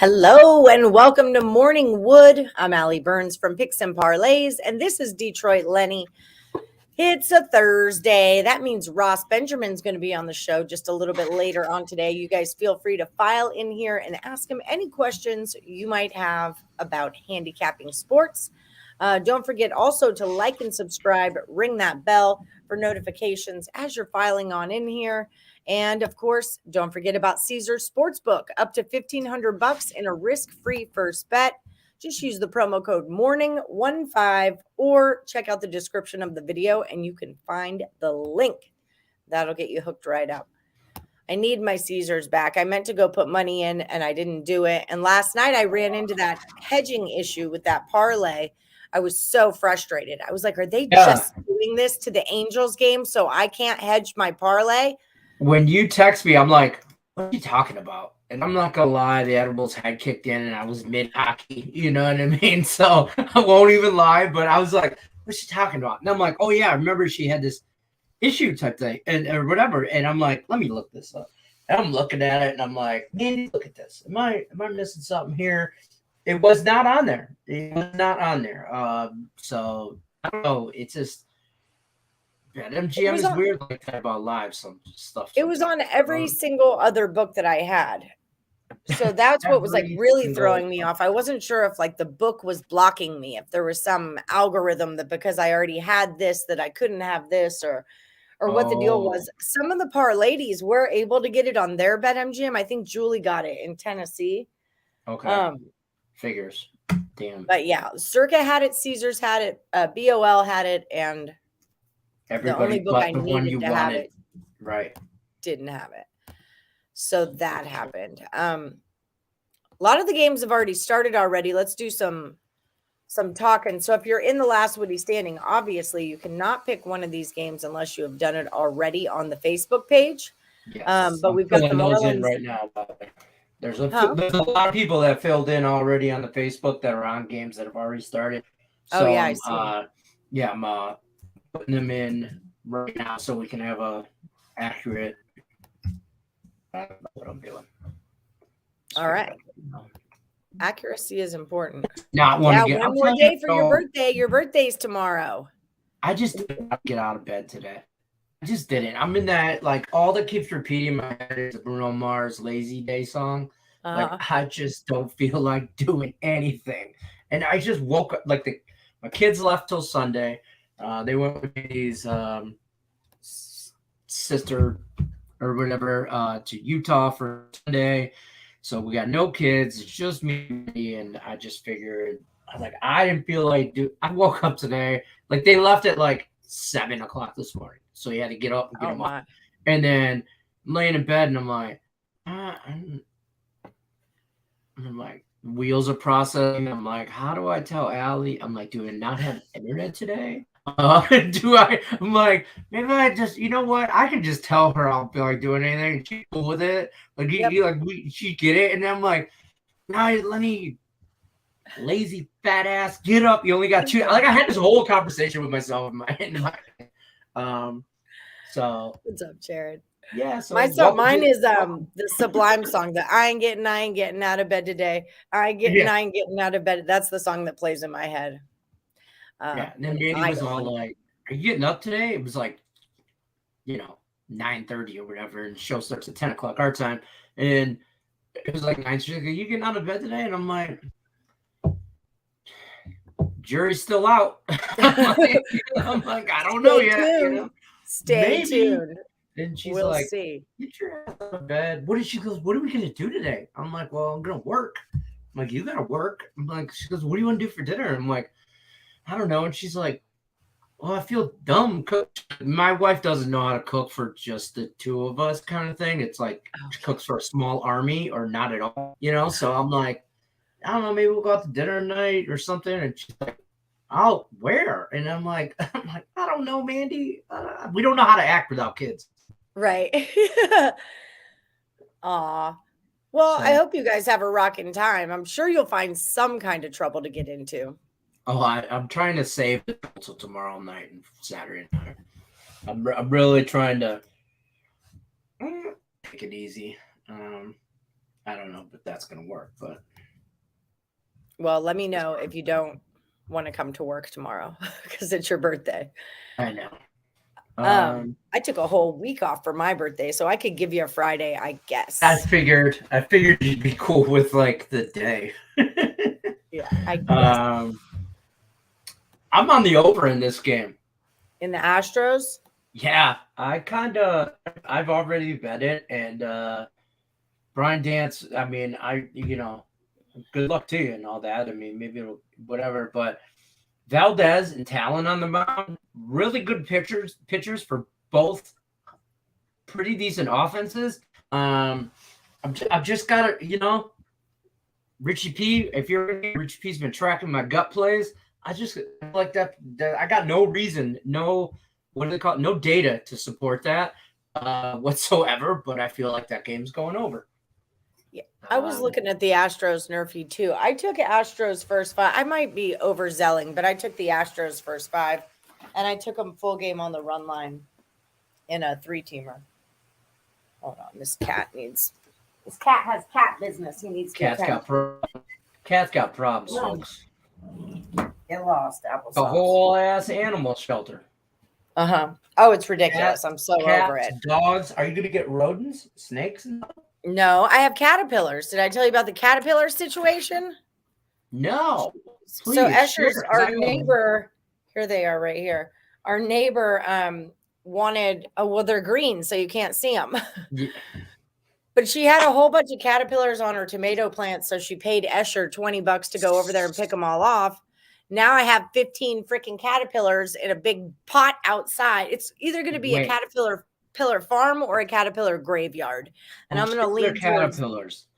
Hello and welcome to Morning Wood. I'm Allie Burns from Picks and Parlays, and this is Detroit Lenny. It's a Thursday. That means Ross Benjamin's going to be on the show just a little bit later on today. You guys feel free to file in here and ask him any questions you might have about handicapping sports. Don't forget also to like and subscribe, ring that bell for notifications as you're filing on in here. And of course, don't forget about Caesars Sportsbook, up to $1,500 in a risk-free first bet. Just use the promo code MORNING15 or check out the description of the video and you can find the link. That'll get you hooked right up. I need my Caesars back. I meant to go put money in and I didn't do it. And last night I ran into that hedging issue with that parlay. I was so frustrated. I was like, are they just doing this to the Angels game so I can't hedge my parlay? When you text me, I'm like, what are you talking about? And I'm not going to lie, the edibles had kicked in and I was mid-hockey, you know what I mean? So I won't even lie, but I was like, what's she talking about? And I'm like, oh yeah, I remember she had this issue type thing and or whatever. And I'm like, let me look this up. And I'm looking at it and I'm like, man, look at this. Am I missing something here? It was not on there. It was not on there. So I don't know. It's just, yeah, MGM is weird like that about live some stuff. It was on every single other book that I had. So that's what was like really throwing me off. I wasn't sure if like the book was blocking me, if there was some algorithm that because I already had this that I couldn't have this or what the deal was. Some of the parlays were able to get it on their BetMGM. I think Julie got it in Tennessee. Okay. Figures. Damn. But yeah, Circa had it, Caesars had it, BOL had it, and everybody the only book I needed to have it right didn't have it. So that happened. A lot of the games have already started already. Let's do some talking. So if you're in the last Woody standing, obviously you cannot pick one of these games unless you have done it already on the Facebook page. Yes. But we've got the Marlins in right now. There's a lot of people that filled in already on the Facebook that are on games that have already started. So, yeah, I see. I'm putting them in right now so we can have a accurate. I don't know what I'm doing. All right. Accuracy is important. Not one more day for your birthday. Your birthday's tomorrow. I just didn't get out of bed today. I just didn't. I'm in that, like, all that keeps repeating in my head is the Bruno Mars Lazy Day song. Like, I just don't feel like doing anything. And I just woke up, like, my kids left till Sunday. They went with his sister or whatever to Utah for Sunday. So we got no kids. It's just me. And I just figured, I was like, I didn't feel like I woke up today. Like, they left at like 7 o'clock this morning. So you had to get up and get them up. And then I'm laying in bed and I'm like, I'm like, wheels are processing. I'm like, how do I tell Allie? I'm like, do I not have internet today? I'm like, maybe I just, you know what? I can just tell her I'll be like doing anything. And she's cool with it. Like, she get it. And I'm like, nah, Lenny, lazy fat ass, get up. You only got 2. Like, I had this whole conversation with myself in my head. So what's up, Jared? Yeah, so mine is the Sublime song that I ain't getting out of bed today. I ain't getting out of bed. That's the song that plays in my head. And then Mandy was all like, are you getting up today? It was like, 9:30 or whatever, and the show starts at 10 o'clock our time. And it was like 9:00. She's like, are you getting out of bed today? And I'm like, jury's still out. I'm like, I don't know yet. Stay tuned. And she's we'll see. Get your ass out of bed. What are we going to do today? I'm like, well, I'm going to work. I'm like, you got to work? I'm like, she goes, what do you want to do for dinner? I'm like, I don't know. And she's like, well, I feel dumb. My wife doesn't know how to cook for just the 2 of us kind of thing. It's like she cooks for a small army or not at all, So I'm like, I don't know, maybe we'll go out to dinner tonight or something. And she's like, oh, where? And I'm like, I don't know, Mandy. We don't know how to act without kids. Right. Aw. Well, I hope you guys have a rocking time. I'm sure you'll find some kind of trouble to get into. Oh, I'm trying to save it until tomorrow night and Saturday night. I'm really trying to take it easy. I don't know if that's going to work, but Well, let me know if you don't want to come to work tomorrow because it's your birthday. I know. I took a whole week off for my birthday, so I could give you a Friday, I guess. I figured you'd be cool with like the day. Yeah, I guess. I'm on the over in this game. In the Astros? Yeah, I've already bet it, and Brian Dance, I mean, good luck to you and all that. I mean, maybe it'll whatever, but Valdez and Talon on the mound, really good pitchers for both pretty decent offenses. I've just got to, Richie P. If Richie P's been tracking my gut plays, I just like that. I got no reason, no data to support that whatsoever. But I feel like that game's going over. Yeah, I was looking at the Astros nerfy too. I took Astros first 5. I might be overzelling, but I took the Astros first 5, and I took them full game on the run line in a 3-teamer. Hold on, this cat has cat business. He needs Cat's got problems, folks. Get lost, applesauce. A whole ass animal shelter. Oh, it's ridiculous. I'm so over it. Dogs. Are you gonna get rodents, snakes? No, I have caterpillars. Did I tell you about the caterpillar situation? No. Please, so Escher's, our neighbor, here they are right here. Our neighbor wanted, well, they're green, so you can't see them. Yeah. But she had a whole bunch of caterpillars on her tomato plants, so she paid Escher $20 to go over there and pick them all off. Now I have 15 freaking caterpillars in a big pot outside. It's either going to be a caterpillar farm or a caterpillar graveyard, and I'm going to lean towards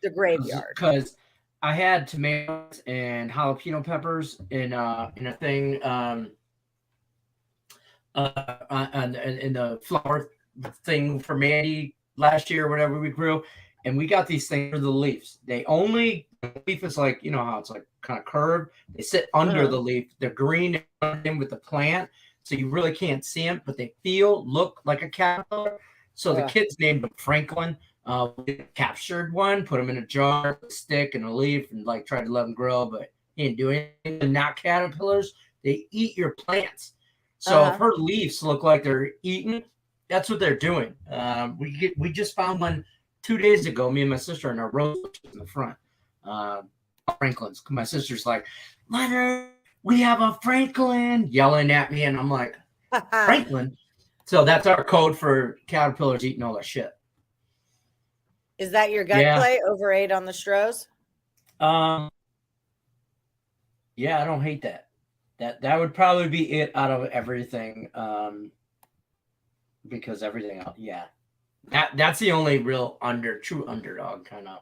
the graveyard because I had tomatoes and jalapeno peppers in a thing in the flower thing for Mandy last year or whatever we grew, and we got these things for the leaves. The leaf is like, how it's like kind of curved. They sit under the leaf. They're green in with the plant, so you really can't see them, but they look like a caterpillar. So the kids named them Franklin. We captured one, put them in a jar, a stick, and a leaf, and like tried to let them grow, but he didn't do anything. They're not caterpillars. They eat your plants. So if her leaves look like they're eaten, that's what they're doing. We just found one 2 days ago. Me and my sister in our rose bushes in the front. Franklin's. My sister's like, Leonard, we have a Franklin, yelling at me, and I'm like, Franklin. So that's our code for caterpillars eating all that shit. Is that your gut play? Over 8 on the Stros? Yeah, I don't hate that. That would probably be it out of everything. Because everything else, that's the only real true underdog kind of,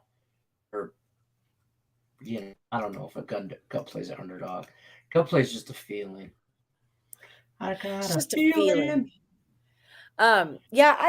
or I don't know if a gut plays an underdog. Gut plays just a feeling. I got just a feeling. I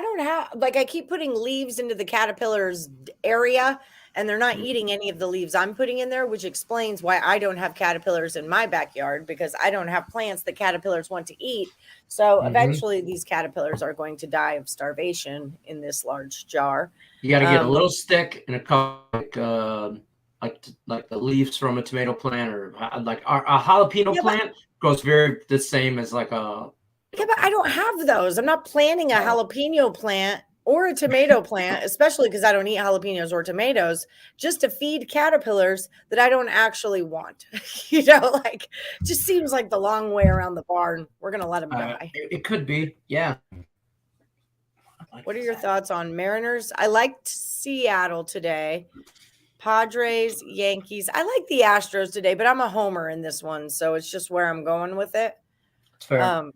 don't have, I keep putting leaves into the caterpillars area, and they're not eating any of the leaves I'm putting in there, which explains why I don't have caterpillars in my backyard, because I don't have plants that caterpillars want to eat. So eventually these caterpillars are going to die of starvation in this large jar. You got to get a little stick and a cup, like the leaves from a tomato plant, or like a jalapeno plant goes very the same as like a. Yeah, but I don't have those. I'm not planting a jalapeno plant or a tomato plant, especially because I don't eat jalapenos or tomatoes, just to feed caterpillars that I don't actually want. It just seems like the long way around the barn. We're going to let them die. It could be, yeah. What are your thoughts on Mariners? I liked Seattle today. Padres, Yankees. I like the Astros today, but I'm a homer in this one, so it's just where I'm going with it. It's fair.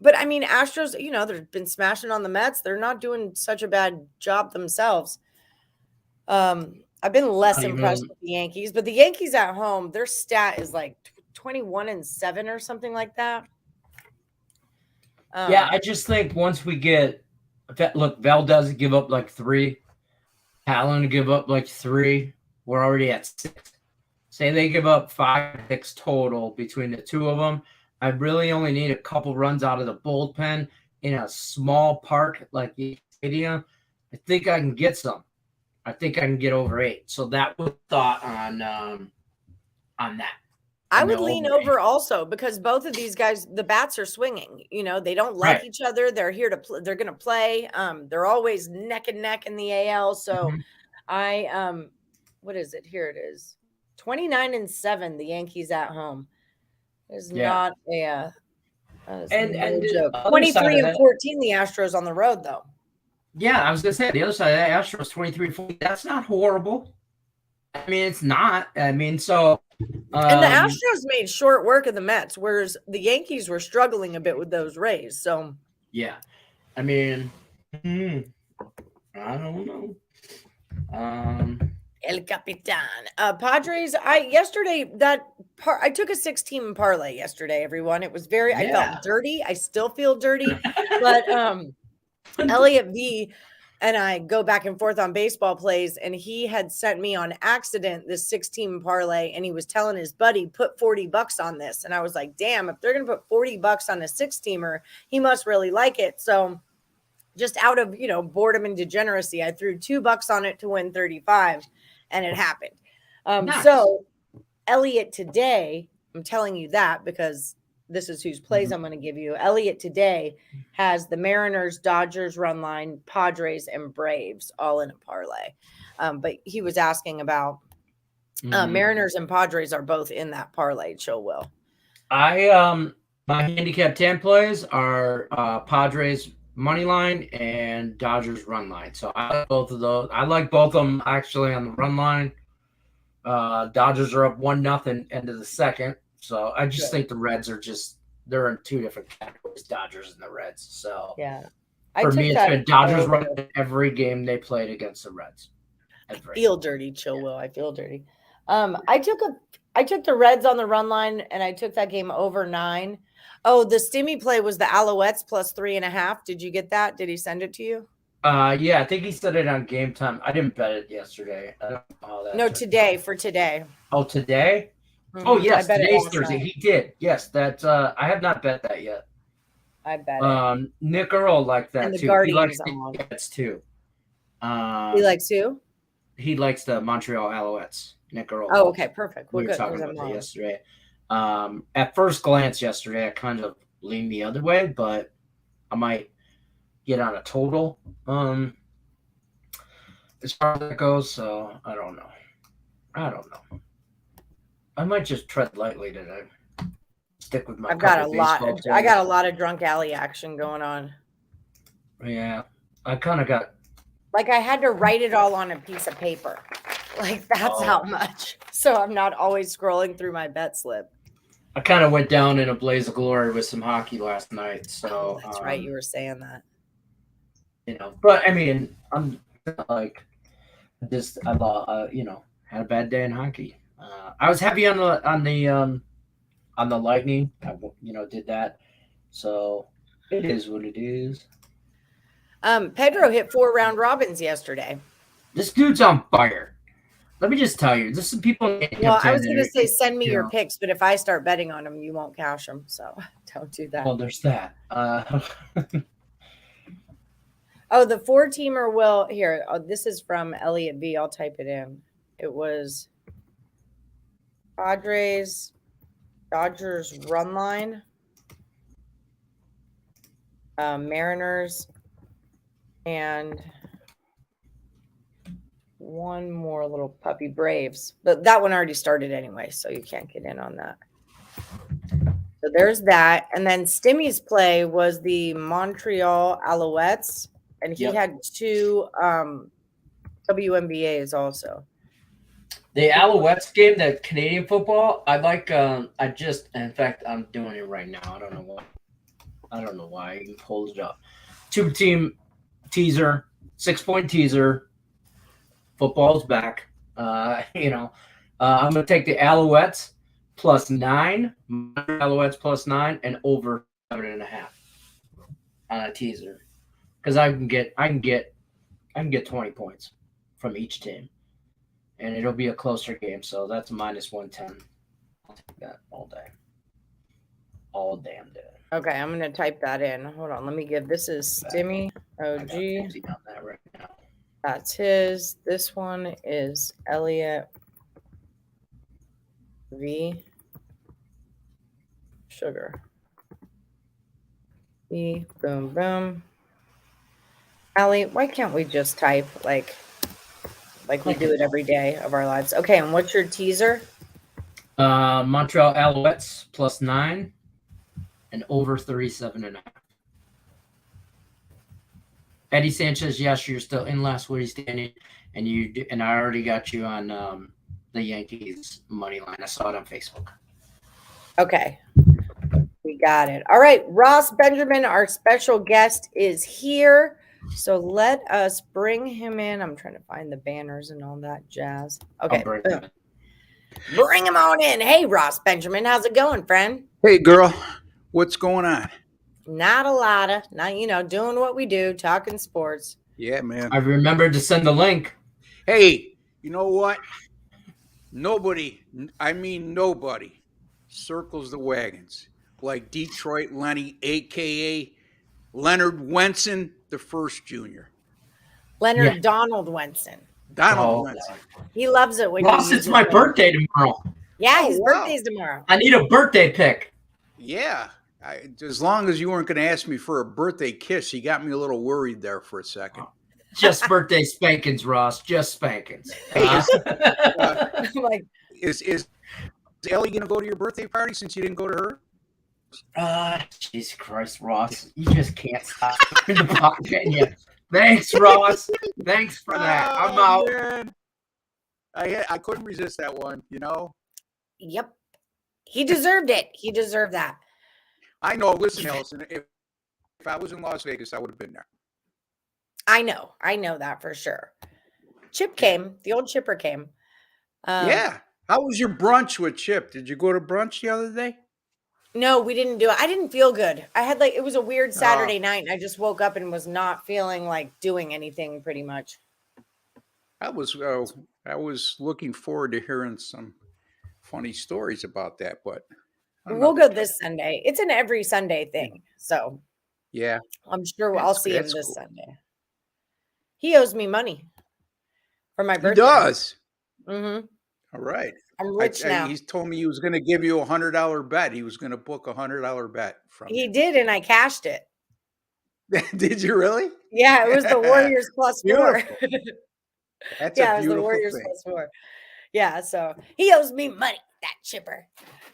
But I mean, Astros, they've been smashing on the Mets. They're not doing such a bad job themselves. I've been less impressed with the Yankees, but the Yankees at home, their stat is like 21-7 or something like that. I just think once we get, Valdez give up like 3, Talon give up like 3. We're already at 6. Say they give up 5, 6 total between the two of them. I really only need a couple runs out of the bullpen in a small park like the stadium. I think I can get some. I think I can get over 8. So that was thought on on that. I would lean over also because both of these guys, the bats are swinging. You know, they don't like each other. They're here to they're going to play. They're always neck and neck in the AL. So what is it? Here it is. 29-7, the Yankees at home. It's not a and joke. 23-14, the Astros on the road, though. Yeah, I was gonna say the other side of that Astros 23-40. That's not horrible. I mean, it's not. I mean, so and the Astros made short work of the Mets, whereas the Yankees were struggling a bit with those Rays. So yeah, I mean, I don't know. El Capitan. Padres. I took a 6-team parlay yesterday, everyone. It was I felt dirty. I still feel dirty. But Elliot V and I go back and forth on baseball plays, and he had sent me on accident this 6-team parlay, and he was telling his buddy, put $40 on this. And I was like, damn, if they're gonna put $40 on a 6-teamer, he must really like it. So just out of boredom and degeneracy, I threw $2 on it to win 35, and it happened. Nice. So Elliot today, I'm telling you that because this is whose plays I'm going to give you. Elliot today has the Mariners, Dodgers run line, Padres, and Braves all in a parlay. But he was asking about Mariners and Padres are both in that parlay. Chill will. My handicap 10 plays are Padres money line and Dodgers run line. So I like both of those. I like both of them actually on the run line. Dodgers are up 1-0 into the second. So I just think the Reds are they're in two different categories, Dodgers and the Reds. So for me, it's been Dodgers running every game they played against the Reds. I feel dirty, Chill Will. I feel dirty. I took the Reds on the run line, and I took that game over 9. Oh, the Stimmy play was the Alouettes plus 3.5. Did you get that? Did he send it to you? Yeah, I think he said it on Game Time. I didn't bet it yesterday. I don't know how that. No, today. Oh, today? Mm-hmm. Oh, yes, today's Thursday. Night. He did. Yes, that I have not bet that yet. I bet it. Nick Earl liked that, too. Guardians he likes the Jets, too. He likes who? He likes the Montreal Alouettes. Nick Earl. Oh, okay, perfect. We were talking about that yesterday. At first glance yesterday, I kind of leaned the other way, but I might get on a total as far as that goes. So I don't know. I might just tread lightly today. Stick with my. I got a lot of drunk alley action going on. Yeah, I kind of got. Like I had to write it all on a piece of paper. Like that's how much. So I'm not always scrolling through my bet slip. I kind of went down in a blaze of glory with some hockey last night. So that's right. You were saying that. But I mean, I'm like, had a bad day in hockey. I was heavy on the Lightning. I did that. So it is what it is. Pedro hit 4 round robins yesterday. This dude's on fire. Let me just tell you, this is people. Well, I was going to say send me your picks, but if I start betting on them, you won't cash them. So don't do that. Well, there's that. Oh, the 4-teamer will here. Oh, this is from Elliot V. I'll type it in. It was Padres, Dodgers run line, Mariners, and one more little puppy, Braves. But that one already started anyway, so you can't get in on that. So there's that. And then Stimmy's play was the Montreal Alouettes, and he had 2 WNBAs also. The Alouettes game, that Canadian football, I like. In fact, I'm doing it right now. I don't know why. You can hold it up. 2-team teaser, 6-point teaser. Football's back. I'm going to take the Alouettes plus 9, Alouettes plus 9, and over 7.5 on a teaser, because I can get 20 points from each team, and it'll be a closer game. So that's minus 110. I'll take that all damn day. Okay, I'm going to type that in. Hold on, let me give. This is Stimmy OG. On that right now. That's his. This one is Elliot. V sugar. V boom boom. Allie, why can't we just type like we do it every day of our lives? Okay, and what's your teaser? Montreal Alouettes +9 and over 37.5. Eddie Sanchez, yes, you're still in last Woodies standing, and I already got you on the Yankees money line. I saw it on Facebook. Okay, we got it. All right, Ross Benjamin, our special guest, is here. So let us bring him in. I'm trying to find the banners and all that jazz. Okay, bring him on in. Hey, Ross Benjamin, how's it going, friend? Hey, girl, what's going on? Not a lot of, not doing what we do, talking sports. Yeah, man. I remembered to send the link. Hey, you know what? Nobody circles the wagons like Detroit Lenny, a.k.a. Leonard Wenson, the first junior. Leonard Donald Wenson. Donald Wenson. He loves it when Ross, it's my birthday tomorrow. Yeah, his birthday's tomorrow. I need a birthday pick. Yeah. As long as you weren't going to ask me for a birthday kiss, you got me a little worried there for a second. Just birthday spankings, Ross. Just spankings. Hey, like, is Ellie going to go to your birthday party since you didn't go to her? Jesus Christ, Ross. You just can't stop in the pocket, can you? Thanks, Ross. Thanks for that. I'm out. Man. I couldn't resist that one, you know? Yep. He deserved it. He deserved that. I know. Listen, Allison, if I was in Las Vegas, I would have been there. I know that for sure. Chip came. The old Chipper came. Yeah. How was your brunch with Chip? Did you go to brunch the other day? No, we didn't do it. I didn't feel good. I had it was a weird Saturday night, and I just woke up and was not feeling like doing anything pretty much. I was looking forward to hearing some funny stories about that, but we'll go this Sunday. It's an every Sunday thing. So yeah, I'm sure I'll see him this Sunday. He owes me money for my birthday. He does. Mm-hmm. All right. I'm rich now. He's told me he was going to give you $100 bet. He was going to book $100 bet from you. He did, and I cashed it. Did you really? Yeah, it was the Warriors +4. That's a beautiful it was the Warriors thing. +4. Yeah, so he owes me money, that Chipper.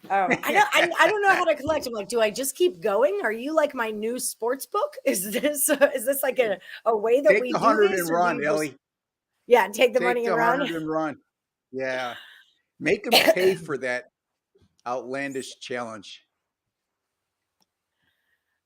I don't know how to collect him. Like, do I just keep going? Are you like my new sports book? Is this like a way that take we the do 100 this? and run, Ellie. Yeah, take the money and run. 100 and run. Yeah, make him pay for that outlandish challenge.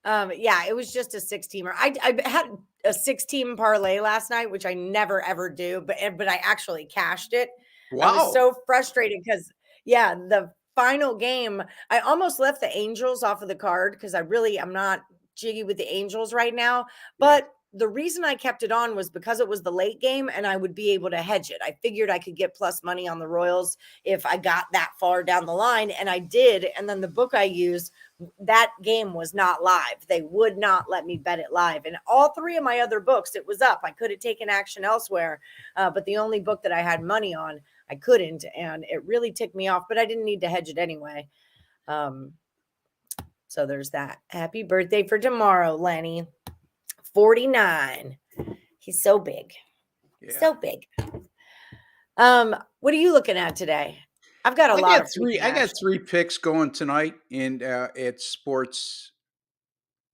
Yeah, it was just a 6-teamer. I had a 6-team parlay last night, which I never ever do, but I actually cashed it. Wow. I was so frustrated because the final game, I almost left the Angels off of the card because I'm not jiggy with the Angels right now. But the reason I kept it on was because it was the late game and I would be able to hedge it. I figured I could get plus money on the Royals if I got that far down the line, and I did. And then the book I used, that game was not live. They would not let me bet it live. And all 3 of my other books, it was up. I could have taken action elsewhere, but the only book that I had money on, I couldn't, and it really ticked me off, but I didn't need to hedge it anyway. So there's that. Happy birthday for tomorrow, Lenny. 49. He's so big. Yeah. So big. What are you looking at today? I've got a lot of three. I got 3 picks going tonight in at sports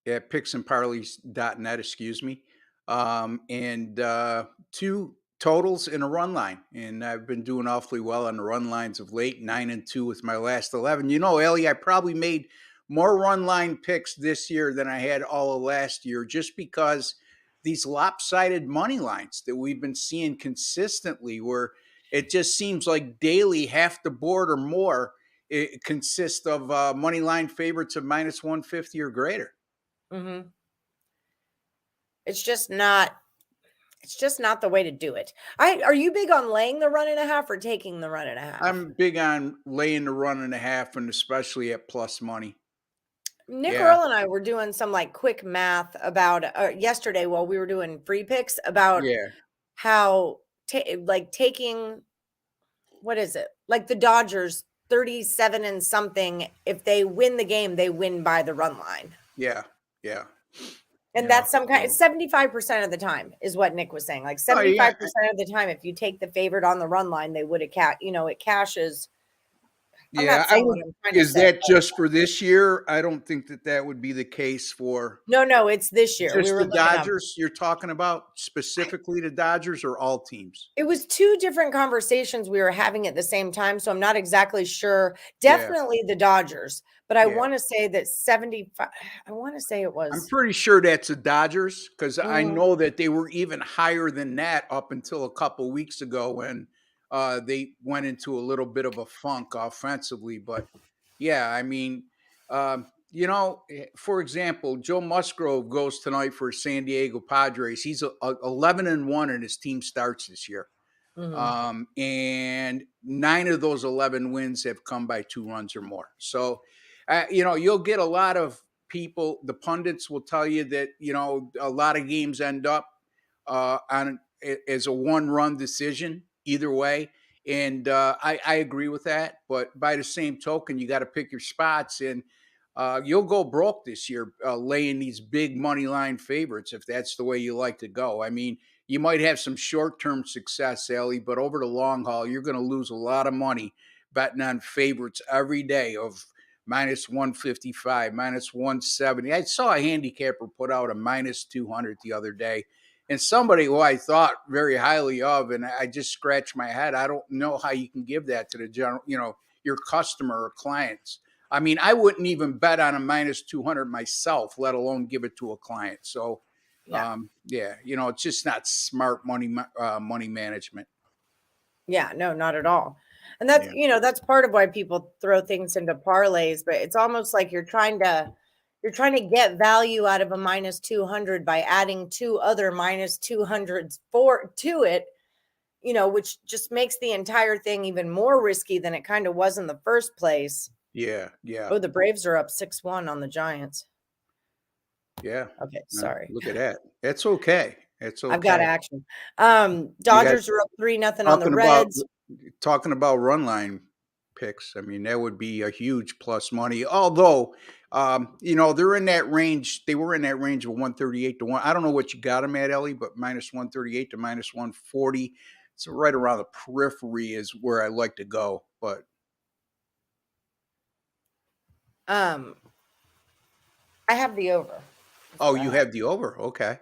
at picksandparlays.net, excuse me. And 2 totals in a run line. And I've been doing awfully well on the run lines of late, 9-2 with my last 11. You know, Ellie, I probably made more run line picks this year than I had all of last year, just because these lopsided money lines that we've been seeing consistently, where it just seems like daily half the board or more, it consists of money line favorites of -150 or greater. Mm-hmm. It's just not the way to do it. Are you big on laying the 1.5 or taking the 1.5? I'm big on laying the 1.5, and especially at plus money. Nick Earl and I were doing some quick math about yesterday while we were doing free picks about how taking, what is it? Like the Dodgers 37 and something. If they win the game, they win by the run line. Yeah. And that's some kind, 75% of the time is what Nick was saying. Like 75% of the time, if you take the favorite on the run line, they would have it cashes. Yeah, is that just for this year? I don't think that would be the case for. No, it's this year. Just the Dodgers you're talking about, specifically the Dodgers, or all teams? It was two different conversations we were having at the same time, so I'm not exactly sure. Definitely the Dodgers, but I want to say that 75. I want to say it was. I'm pretty sure that's the Dodgers, because I know that they were even higher than that up until a couple weeks ago when they went into a little bit of a funk offensively. But yeah, I mean, for example, Joe Musgrove goes tonight for San Diego Padres. He's 11-1 and his team starts this year. And 9 of those 11 wins have come by 2 runs or more. So, you'll get a lot of people, the pundits will tell you that, a lot of games end up as a 1-run decision either way. And I agree with that. But by the same token, you got to pick your spots, and you'll go broke this year laying these big money line favorites if that's the way you like to go. I mean, you might have some short-term success, Allie, but over the long haul, you're going to lose a lot of money betting on favorites every day of minus 155, minus 170. I saw a handicapper put out a minus 200 the other day, and somebody who I thought very highly of, and I just scratched my head. I don't know how you can give that to the general, your customer or clients. I mean, I wouldn't even bet on a minus 200 myself, let alone give it to a client. So, it's just not smart money management. Yeah, no, not at all. And that's, that's part of why people throw things into parlays, but it's almost like you're trying to get value out of a minus 200 by adding 2 other minus 200s to it, which just makes the entire thing even more risky than it kind of was in the first place. Yeah. Oh, the Braves are up 6-1 on the Giants. Yeah. Okay, sorry. Look at that. It's okay. It's okay. I've got action. Dodgers are up 3-0 on the Reds. Talking about run line picks, I mean, that would be a huge plus money. Although, they're in that range. They were in that range of 138 to 1. I don't know what you got them at, Ellie, but minus 138 to minus 140. So right around the periphery is where I like to go. But I have the over. You have the over. Okay.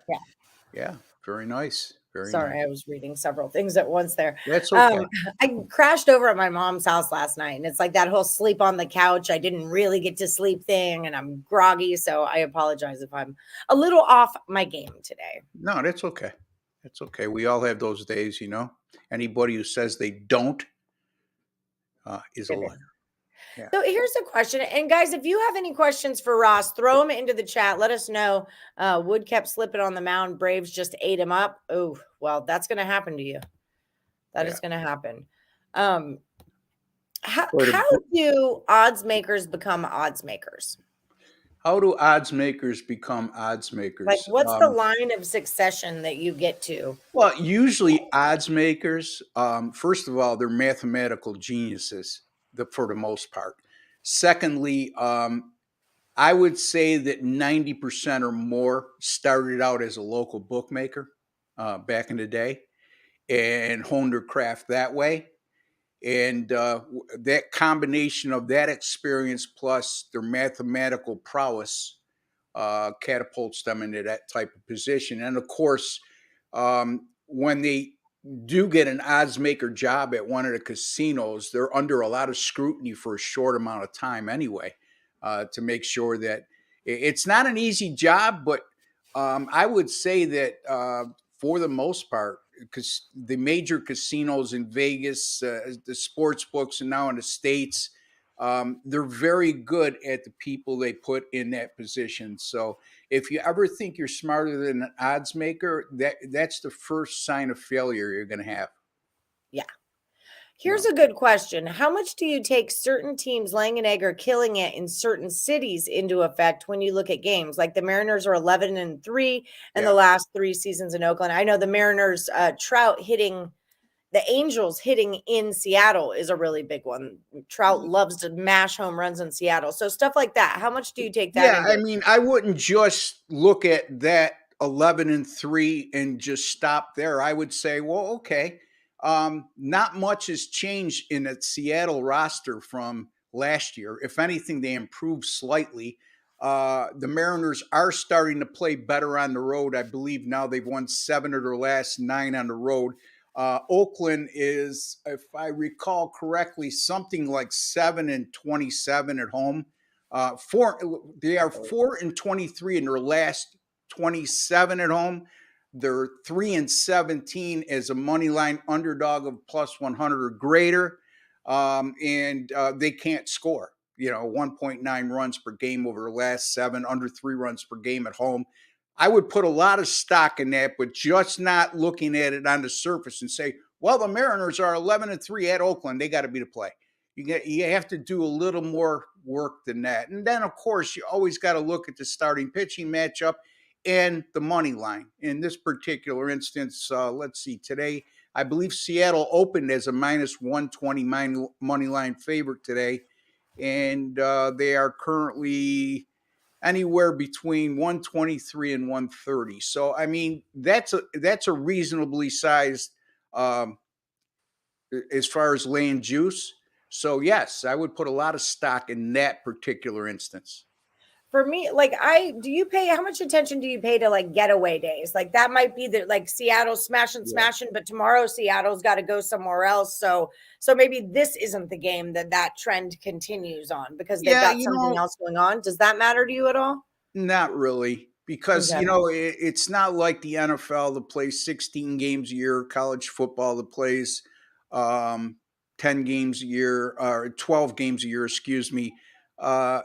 Yeah. Very nice. Sorry, I was reading several things at once there. That's okay. I crashed over at my mom's house last night, and it's like that whole sleep on the couch. I didn't really get to sleep thing, and I'm groggy, so I apologize if I'm a little off my game today. No, that's okay. That's okay. We all have those days, Anybody who says they don't is a liar. Yeah. So here's a question. And guys, if you have any questions for Ross, throw them into the chat. Let us know. Wood kept slipping on the mound. Braves just ate him up. Oh, well, that's going to happen to you. That is going to happen. How do odds makers become odds makers? How do odds makers become odds makers? Like, what's the line of succession that you get to? Well, usually odds makers, first of all, they're mathematical geniuses for the most part. Secondly, I would say that 90% or more started out as a local bookmaker back in the day and honed their craft that way. And that combination of that experience plus their mathematical prowess catapults them into that type of position. And of course, when they do get an odds maker job at one of the casinos, they're under a lot of scrutiny for a short amount of time anyway, to make sure that it's not an easy job. But I would say that for the most part, because the major casinos in Vegas, the sports books, and now in the States, they're very good at the people they put in that position. So if you ever think you're smarter than an odds maker, that's the first sign of failure you're going to have. Yeah. Here's a good question. How much do you take certain teams laying an egg or killing it in certain cities into effect when you look at games? Like the Mariners are 11-3 in the last 3 seasons in Oakland. I know the Mariners Trout hitting the Angels hitting in Seattle is a really big one. Trout loves to mash home runs in Seattle. So stuff like that. How much do you take that Yeah, into? I mean, I wouldn't just look at that 11-3 and just stop there. I would say, well, okay, not much has changed in the Seattle roster from last year. If anything, they improved slightly. The Mariners are starting to play better on the road. I believe now they've won 7 of their last 9 on the road. Oakland is, if I recall correctly, something like 7-27 at home. They are 4-23 in their last 27 at home. They're 3-17 as a money line underdog of plus 100 or greater, and they can't score. 1.9 runs per game over the last 7, under 3 runs per game at home. I would put a lot of stock in that, but just not looking at it on the surface and say, well, the Mariners are 11-3 at Oakland. They got to be the play. You have to do a little more work than that. And then, of course, you always got to look at the starting pitching matchup and the money line. In this particular instance, let's see, today, I believe Seattle opened as a minus 120 money line favorite today. And they are currently anywhere between 123 and 130. So, I mean, that's a reasonably sized as far as laying juice. So, yes, I would put a lot of stock in that particular instance. For me, how much attention do you pay to like getaway days? Like that might be the like Seattle smashing, but tomorrow Seattle's got to go somewhere else. So maybe this isn't the game that trend continues on because they've got something else going on. Does that matter to you at all? Not really, because, it's not like the NFL that plays 16 games a year, college football that plays 10 games a year or 12 games a year, excuse me.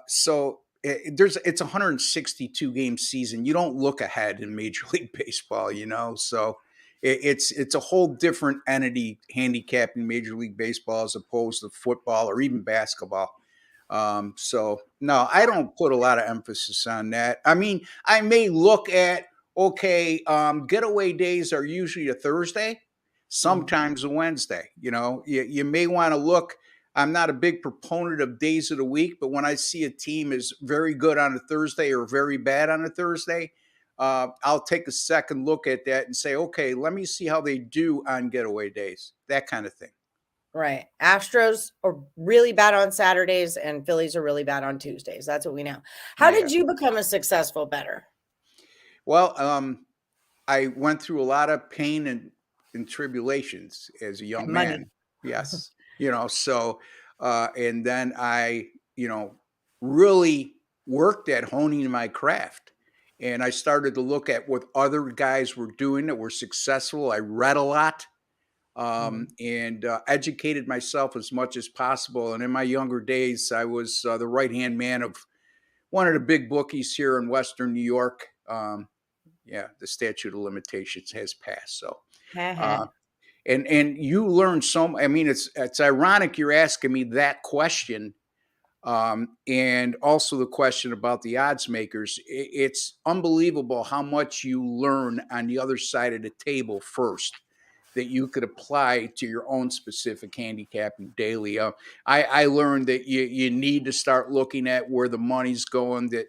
So it's a 162 game season. You don't look ahead in Major League Baseball, so it's a whole different entity handicapping Major League Baseball as opposed to football or even basketball. So no, I don't put a lot of emphasis on that. I mean, I may look at, getaway days are usually a Thursday, sometimes a Wednesday. You may want to look. I'm not a big proponent of days of the week, but when I see a team is very good on a Thursday or very bad on a Thursday, I'll take a second look at that and say, okay, let me see how they do on getaway days, that kind of thing. Right. Astros are really bad on Saturdays and Phillies are really bad on Tuesdays. That's what we know. How did you become a successful bettor? Well, I went through a lot of pain and tribulations as a young man. Yes. So, and then I, really worked at honing my craft. And I started to look at what other guys were doing that were successful. I read a lot. And educated myself as much as possible. And in my younger days, I was the right-hand man of one of the big bookies here in Western New York. The statute of limitations has passed. So, and you learn I mean, it's ironic you're asking me that question. And also the question about the odds makers. It's unbelievable how much you learn on the other side of the table first that you could apply to your own specific handicapping daily. I learned that you need to start looking at where the money's going, that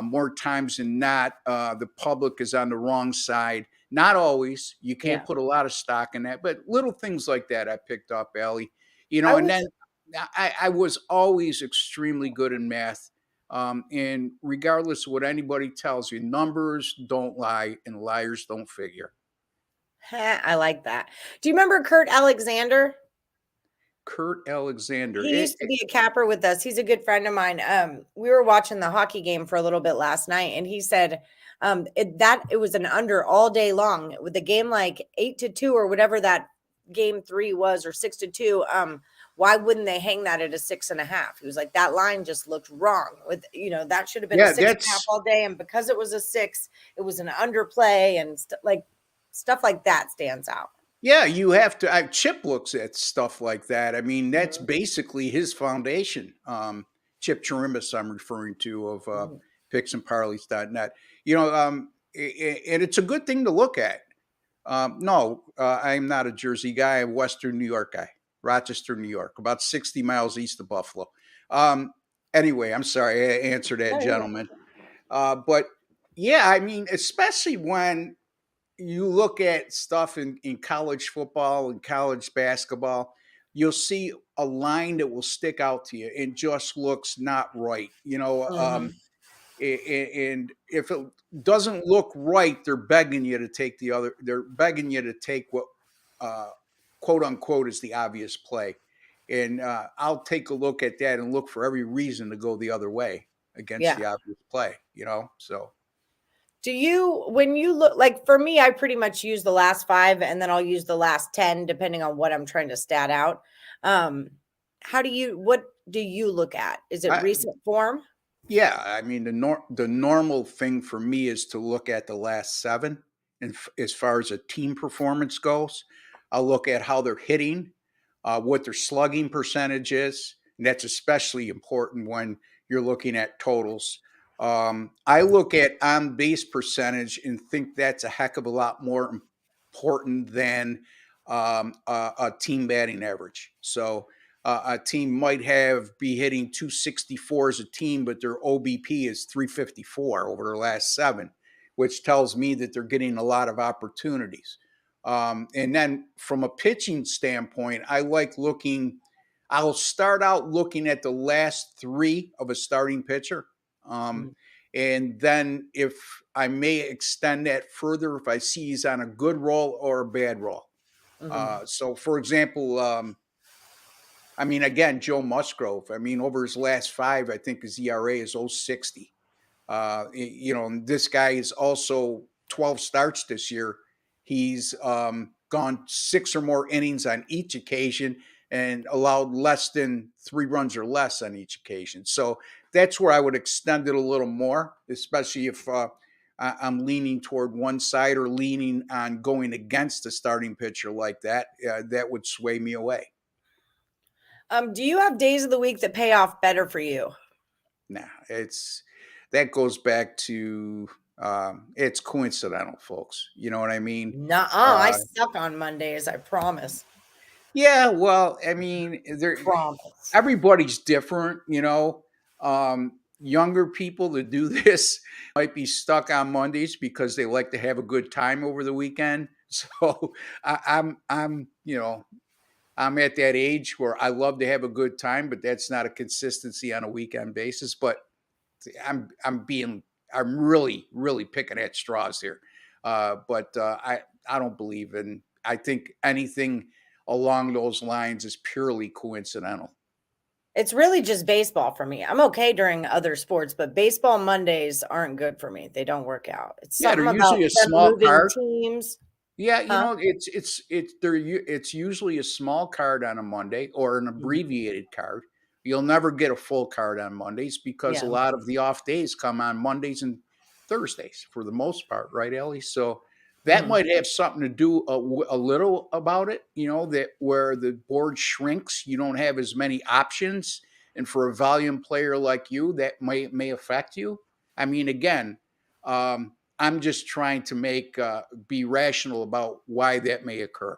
more times than not, the public is on the wrong side. Not always. You can't put a lot of stock in that, but little things like that I picked up, Allie. And then I was always extremely good in math. And regardless of what anybody tells you, numbers don't lie and liars don't figure. I like that. Do you remember Kurt Alexander? Kurt Alexander. He used to be a capper with us. He's a good friend of mine. We were watching the hockey game for a little bit last night, and he said it was an under all day long with the game like 8-2 or whatever that game 3 was, or 6-2. Why wouldn't they hang that at a 6.5? He was like, that line just looked wrong. With that should have been a 6.5 all day, and because it was a 6, it was an underplay, and stuff like that stands out. Yeah, you have to. Chip looks at stuff like that. I mean, that's basically his foundation. Chip Chirimbus, I'm referring to, of picksandparlays.net. And it's a good thing to look at. No, I'm not a Jersey guy. I'm a Western New York guy, Rochester, New York, about 60 miles east of Buffalo. Um, anyway, I'm sorry I answered that, Oh, you're good. gentlemen. But yeah, I mean, especially when you look at stuff in college football and college basketball, you'll see a line that will stick out to you and just looks not right. Mhm. And if it doesn't look right, they're begging you to take the other. They're begging you to take what, uh, quote unquote, is the obvious play. And I'll take a look at that and look for every reason to go the other way against Yeah. the obvious play. So Do you, when you look, like for me, I pretty much use the last 5 and then I'll use the last 10 depending on what I'm trying to stat out. Um, what do you look at? Is it I, recent form? Yeah, I mean the normal thing for me is to look at the last 7, and as far as a team performance goes, I'll look at how they're hitting, what their slugging percentage is, and that's especially important when you're looking at totals. I look at on base percentage and think that's a heck of a lot more important than a team batting average. So a team might be hitting 264 as a team, but their OBP is 354 over their last 7, which tells me that they're getting a lot of opportunities. And then from a pitching standpoint, I'll start out looking at the last 3 of a starting pitcher. Um, Mhm. and then if I may extend that further, if I see he's on a good roll or a bad roll. Mhm. So, for example, I mean, again, Joe Musgrove. I mean, over his last 5, I think his ERA is 0.60. And this guy is also 12 starts this year. He's gone 6 or more innings on each occasion and allowed less than 3 runs or less on each occasion. So that's where I would extend it a little more, especially if I'm leaning toward one side or leaning on going against a starting pitcher like that. That would sway me away. Do you have days of the week that pay off better for you? Nah, that goes back to it's coincidental, folks. You know what I mean? Nuh-uh, I Uh, suck on Mondays, I promise. yeah, well, I mean, Promise. everybody's different. Younger people that do this might be stuck on Mondays because they like to have a good time over the weekend. So I'm at that age where I love to have a good time, but that's not a consistency on a weekend basis. But I'm really really picking at straws here, but I don't believe in. I think anything along those lines is purely coincidental. It's really just baseball for me. I'm okay during other sports, but baseball Mondays aren't good for me. They don't work out. It's Yeah, they're something about usually a them small moving card. teams. Yeah, Huh? it's usually a small card on a Monday or an Mhm. abbreviated card. You'll never get a full card on Mondays because a Yeah. lot of the off days come on Mondays and Thursdays for the most part, right, Ellie? So that Mhm. might have something to do a little about it. That where the board shrinks, you don't have as many options, and for a volume player like you, that may affect you. I mean, again. I'm just trying to be rational about why that may occur.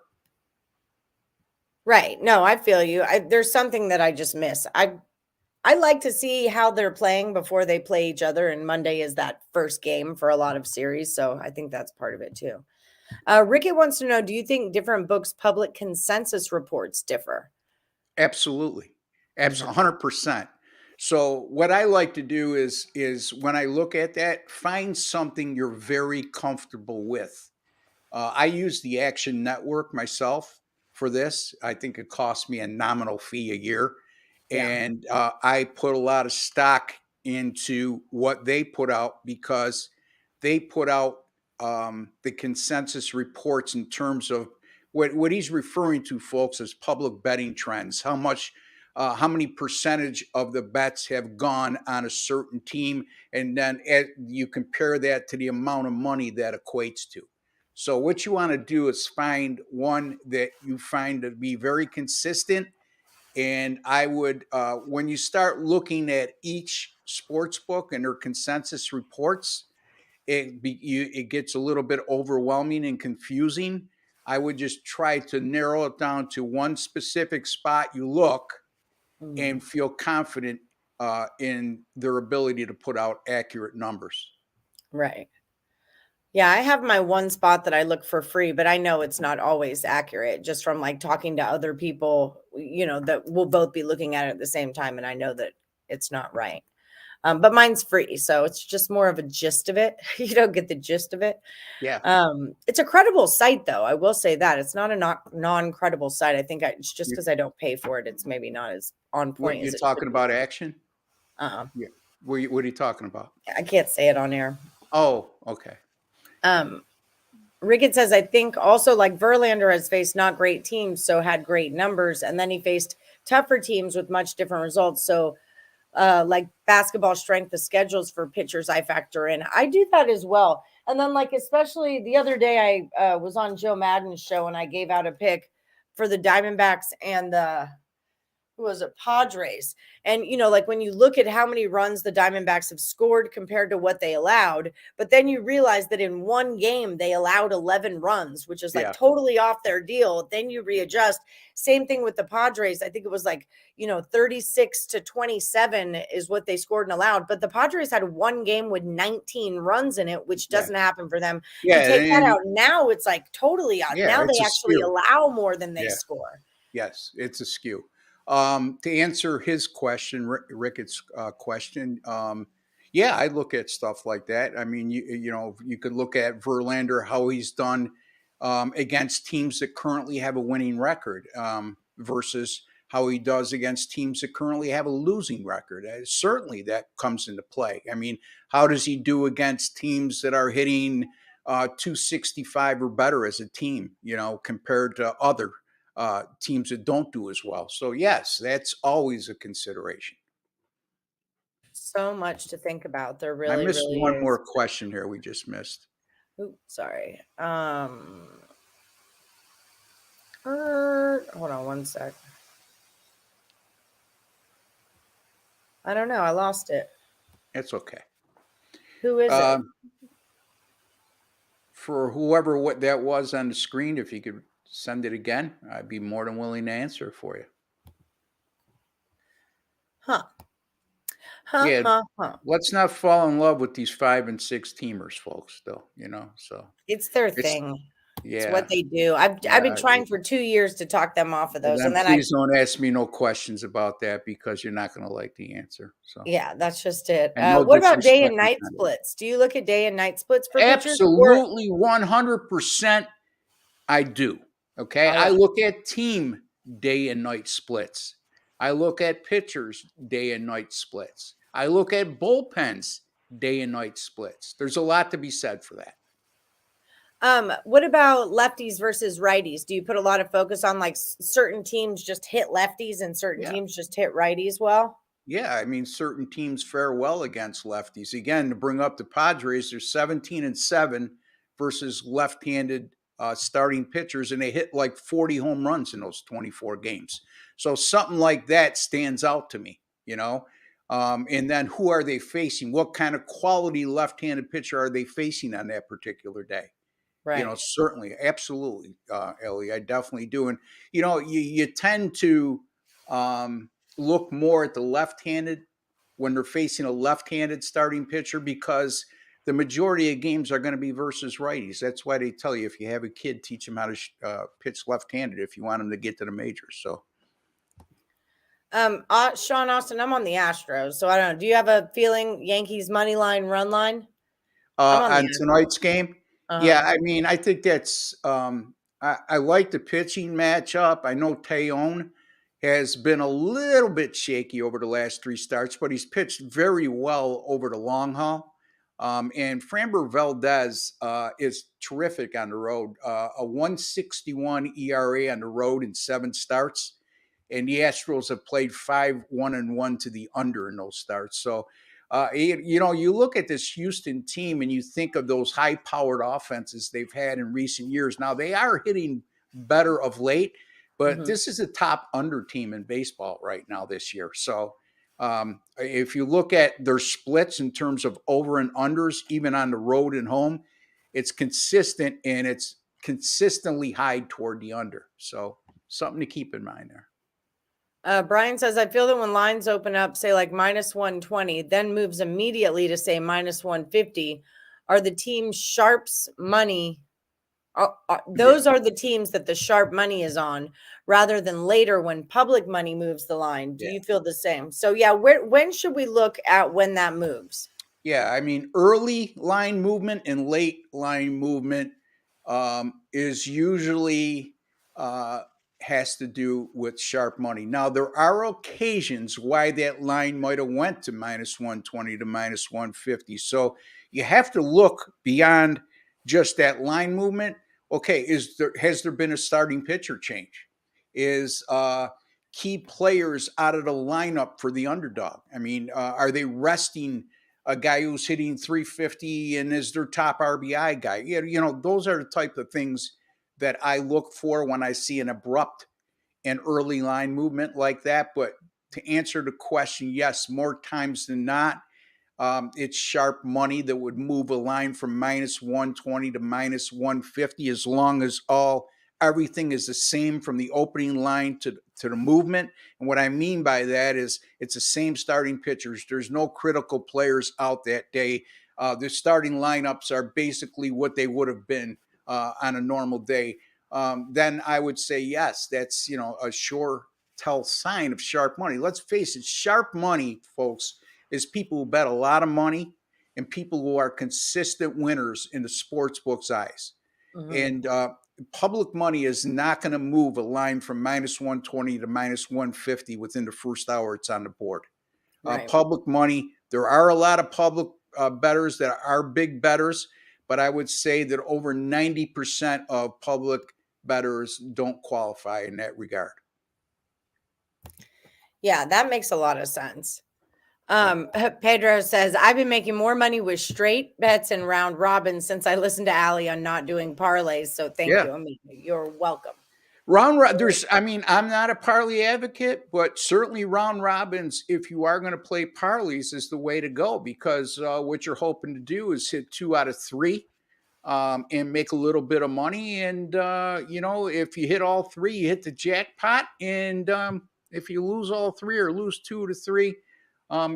Right. No, I feel you. There's something that I just miss. I like to see how they're playing before they play each other, and Monday is that first game for a lot of series, so I think that's part of it too. Ricky wants to know, do you think different books' public consensus reports differ? Absolutely. Mhm. 100%. So what I like to do is when I look at that, find something you're very comfortable with. I use the Action Network myself for this. I think it costs me a nominal fee a year. Yeah. And I put a lot of stock into what they put out because they put out the consensus reports in terms of what he's referring to, folks, is public betting trends. How many percentage of the bets have gone on a certain team, and then you compare that to the amount of money that equates to. So what you want to do is find one that you find to be very consistent. And I would, when you start looking at each sports book and their consensus reports, it gets a little bit overwhelming and confusing. I would just try to narrow it down to one specific spot you look and feel confident in their ability to put out accurate numbers. Right. Yeah, I have my one spot that I look for free, but I know it's not always accurate just from like talking to other people, that we'll both be looking at it at the same time. And I know that it's not right. But mine's free. So it's just more of a gist of it. You don't get the gist of it. Yeah. It's a credible site, though. I will say that it's not a non-credible site. I think it's just because I don't pay for it. It's maybe not as on point. What, you're talking about action? Yeah. What are you talking about? I can't say it on air. Oh, okay. Rickett says, I think also like Verlander has faced not great teams, so had great numbers. And then he faced tougher teams with much different results. So like basketball strength of schedules for pitchers, I factor in. I do that as well. And then like, especially the other day, I was on Joe Madden's show and I gave out a pick for the Diamondbacks and the Padres. And, like when you look at how many runs the Diamondbacks have scored compared to what they allowed, but then you realize that in one game they allowed 11 runs, which is like totally off their deal. Then you readjust. Same thing with the Padres. I think it was like, 36-27 is what they scored and allowed. But the Padres had one game with 19 runs in it, which doesn't happen for them. Yeah, to take that out now, it's like totally out. Yeah, now they actually skew. allow more than they score. Yes, it's a skew. To answer his question, Ricketts' question, I look at stuff like that. I mean, you could look at Verlander, how he's done against teams that currently have a winning record versus how he does against teams that currently have a losing record. Certainly that comes into play. I mean, how does he do against teams that are hitting 265 or better as a team, compared to other teams that don't do as well? So yes, that's always a consideration. So much to think about. There I really, missed really one is. more question here. We just missed. Oops, sorry. Hold on one sec. I don't know. I lost it. It's okay. Who is it? For whoever what that was on the screen, if you could send it again, I'd be more than willing to answer it for you. Let's not fall in love with these 5 and 6 teamers, folks. Still, so it's their thing. Yeah, it's what they do. I've been trying for 2 years to talk them off of those, and then please don't ask me no questions about that because you're not going to like the answer. So yeah, that's just it. No what about day and disrespect night splits? Do you look at day and night splits for pitchers? Absolutely, 100%. I do. Okay, I look at team day and night splits. I look at pitchers day and night splits. I look at bullpens day and night splits. There's a lot to be said for that. What about lefties versus righties? Do you put a lot of focus on like certain teams just hit lefties and certain teams just hit righties well? Yeah, I mean, certain teams fare well against lefties. Again, to bring up the Padres, they're 17-7 versus left-handed starting pitchers, and they hit like 40 home runs in those 24 games. So something like that stands out to me, and then who are they facing? What kind of quality left-handed pitcher are they facing on that particular day? Right. Certainly, absolutely, Ellie, I definitely do. And, you tend to look more at the left-handed when they're facing a left-handed starting pitcher because the majority of games are going to be versus righties. That's why they tell you if you have a kid, teach them how to pitch left-handed if you want them to get to the majors. So, Sean Austin, I'm on the Astros, so I don't know. Do you have a feeling Yankees money line, run line? On tonight's game? Yeah, I mean, I think that's I like the pitching matchup. I know Tejon has been a little bit shaky over the last 3 starts, but he's pitched very well over the long haul. And Framber Valdez is terrific on the road. A 1.61 ERA on the road in 7 starts. And the Astros have played 5-1-1 to the under in those starts. So, you look at this Houston team and you think of those high-powered offenses they've had in recent years. Now, they are hitting better of late, but this is a top under team in baseball right now this year. So, If you look at their splits in terms of over and unders, even on the road and home, it's consistent and it's consistently high toward the under. So something to keep in mind there. Brian says, I feel that when lines open up, say like minus 120, then moves immediately to say minus 150, are the teams sharps money? Those are the teams that the sharp money is on rather than later when public money moves the line. Do you feel the same? So yeah, when should we look at when that moves? Yeah, I mean, early line movement and late line movement is usually has to do with sharp money. Now, there are occasions why that line might have went to minus 120 to minus 150. So you have to look beyond just that line movement. Okay, has there been a starting pitcher change? Is key players out of the lineup for the underdog? I mean, are they resting a guy who's hitting 350 and is their top RBI guy? Those are the type of things that I look for when I see an abrupt and early line movement like that. But to answer the question, yes, more times than not, it's sharp money that would move a line from minus 120 to minus 150 as long as everything is the same from the opening line to the movement. And what I mean by that is it's the same starting pitchers. There's no critical players out that day. The starting lineups are basically what they would have been on a normal day. Then I would say, yes, that's, a sure tell sign of sharp money. Let's face it, sharp money, folks, is people who bet a lot of money and people who are consistent winners in the sports book's eyes. Mm-hmm. And public money is not going to move a line from minus 120 to minus 150 within the first hour it's on the board. Right. Public money, there are a lot of public bettors that are big bettors, but I would say that over 90% of public bettors don't qualify in that regard. Yeah, that makes a lot of sense. Pedro says, I've been making more money with straight bets and round robins since I listened to Allie on not doing parlays. So thank you. I mean, you're welcome. I'm not a parlay advocate, but certainly round robins, if you are going to play parlays, is the way to go because what you're hoping to do is hit 2 out of 3 and make a little bit of money. And, if you hit all 3, you hit the jackpot. And if you lose all 3 or lose 2 to 3,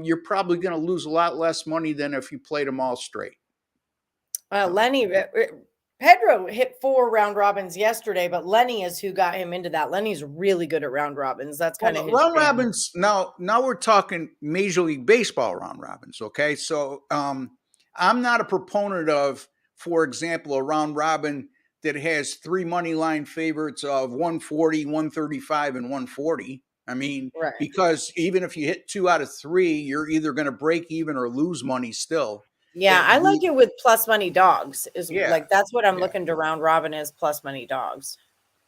you're probably going to lose a lot less money than if you played them all straight. Lenny, Pedro hit 4 round robins yesterday, but Lenny is who got him into that. Lenny's really good at round robins. That's kind of round robins. Now we're talking Major League Baseball round robins. Okay, so I'm not a proponent of, for example, a round robin that has 3 money line favorites of 140, 135, and 140. I mean, right. Because even if you hit 2 out of 3, you're either going to break even or lose money still. Yeah, I like it with plus money dogs. That's what I'm looking to round robin is plus money dogs.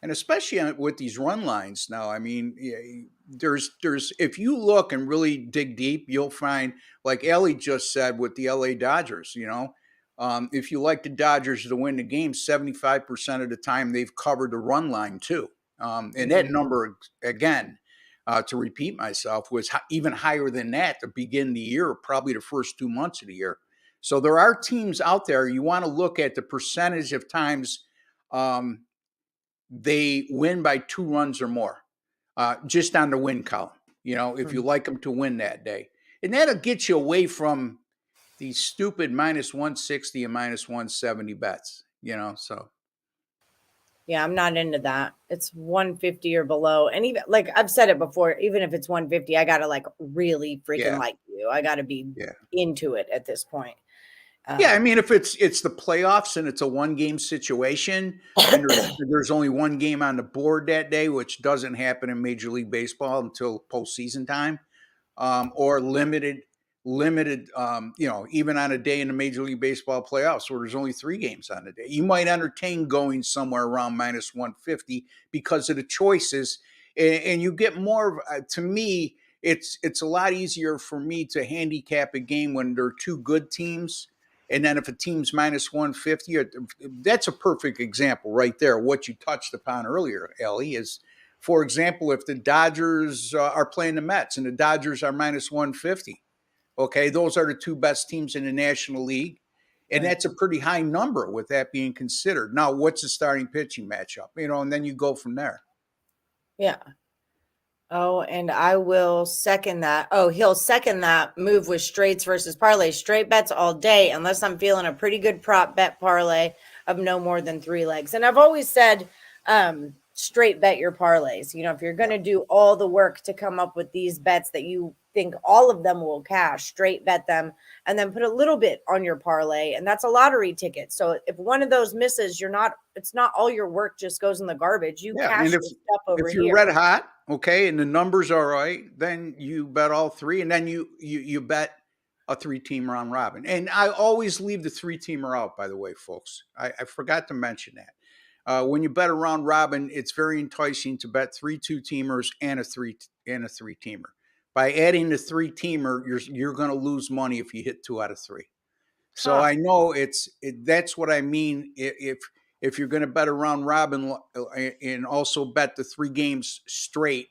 And especially with these run lines now, I mean, there's if you look and really dig deep, you'll find, like Ellie just said with the LA Dodgers, if you like the Dodgers to win the game, 75% of the time they've covered the run line too. And that number, again, to repeat myself, was even higher than that to begin the year, probably the first 2 months of the year. So there are teams out there. You want to look at the percentage of times they win by 2 runs or more, just on the win column, if you like them to win that day. And that'll get you away from these stupid minus 160 and minus 170 bets, so. Yeah, I'm not into that. It's 150 or below. And even like I've said it before, even if it's 150, I got to really freaking like you. I got to be into it at this point. I mean, if it's the playoffs and it's a 1-game situation and there's only 1 game on the board that day, which doesn't happen in Major League Baseball until postseason time, or limited, even on a day in the Major League Baseball playoffs where there's only 3 games on the day, you might entertain going somewhere around minus 150 because of the choices, and you get more. To me, it's a lot easier for me to handicap a game when there are 2 good teams. And then if a team's minus 150, that's a perfect example right there. What you touched upon earlier, Ellie, is For example, if the Dodgers are playing the Mets and the Dodgers are minus 150, okay, those are the two best teams in the National League. And Right. that's a pretty high number with that being considered. Now, what's the starting pitching matchup? And then you go from there. Yeah. Oh, and I will second that. Oh, he'll second that move with straights versus parlay. Straight bets all day, unless I'm feeling a pretty good prop bet parlay of no more than 3 legs. And I've always said, straight bet your parlays. If you're going to do all the work to come up with these bets that you think all of them will cash, straight bet them, and then put a little bit on your parlay. And that's a lottery ticket. So if one of those misses, it's not all your work just goes in the garbage. You cash And the stuff over if you're here. red hot, okay, and the numbers are right, then you bet all three, and then you bet a 3-team round robin. And I always leave the 3-teamer out, by the way, folks. I forgot to mention that. When you bet a round robin, it's very enticing to bet 3 2-teamers and a 3-teamer. By adding the 3-teamer, you're going to lose money if you hit 2 out of 3. So I know that's what I mean. If you're going to bet a round robin and also bet the 3 games straight,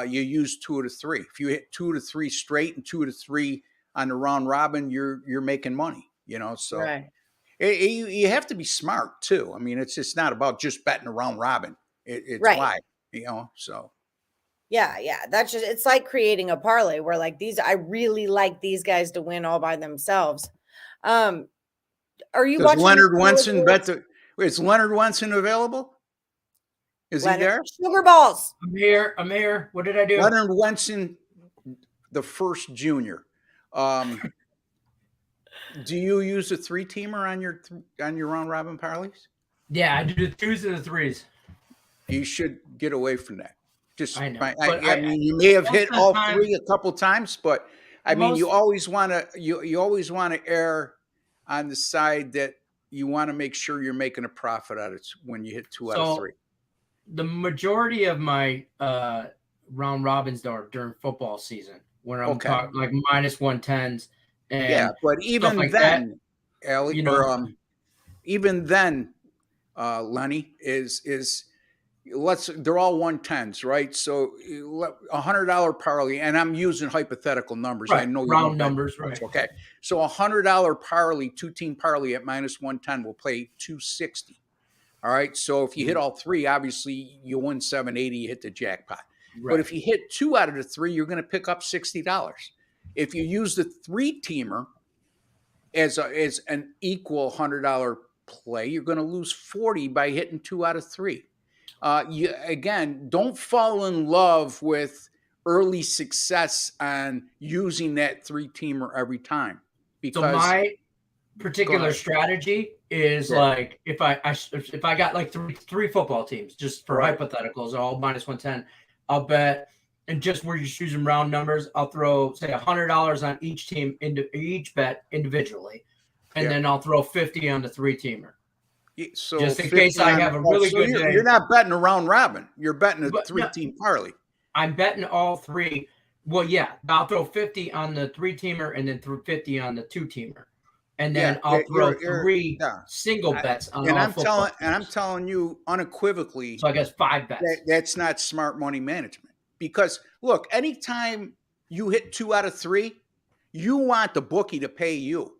you use 2 out of 3. If you hit 2 out of 3 straight and 2 out of 3 on the round robin, you're making money. So Right. you have to be smart too. I mean, it's just not about just betting a round robin. It's Right. live. So. Yeah. That's it's like creating a parlay where I really like these guys to win all by themselves. Are you Does watching Leonard Wenson bet is Leonard Wenson available? Is he there? Sugar balls. I'm here. What did I do? Leonard Wenson, the first junior. Do you use a 3-teamer on your round robin parlays? Yeah, I do the 2s and the 3s. You should get away from that. I know. I mean, you may have hit all 3 a couple times, but I mean, you always want to err on the side that you want to make sure you're making a profit out of it when you hit 2 out of 3. The majority of my round robins are during football season when I'm talking like minus 110s. And but even like then, that, Allie, even then, Lenny is they're all 110s, right? So $100 parlay, and I'm using hypothetical numbers. Right. I know round numbers, right? Okay, so $100 parlay, 2-team parlay at minus 110 will play $260. All right, so if you hit all 3, obviously you win $780. You hit the jackpot. Right. But if you hit 2 out of the 3, you're going to pick up $60. If you use the 3-teamer as an equal $100 play, you're going to lose $40 by hitting 2 out of 3. Again, don't fall in love with early success on using that 3-teamer every time. Because so my particular strategy is like if I got like three football teams, just for hypotheticals, all minus 110, I'll bet. And just where you're choosing round numbers, I'll throw say $100 on each team into each bet individually, and then I'll throw 50 on the 3-teamer. So just in case I have a really good day. You're not betting a round robin. You're betting a 3-team parlay. I'm betting all 3. Well, yeah, I'll throw 50 on the 3-teamer and then throw 50 on the 2-teamer. And then I'll throw 3 single bets on all football teams. And I'm telling you unequivocally. So I guess 5 bets. That's not smart money management. Because look, anytime you hit 2 out of 3, you want the bookie to pay you.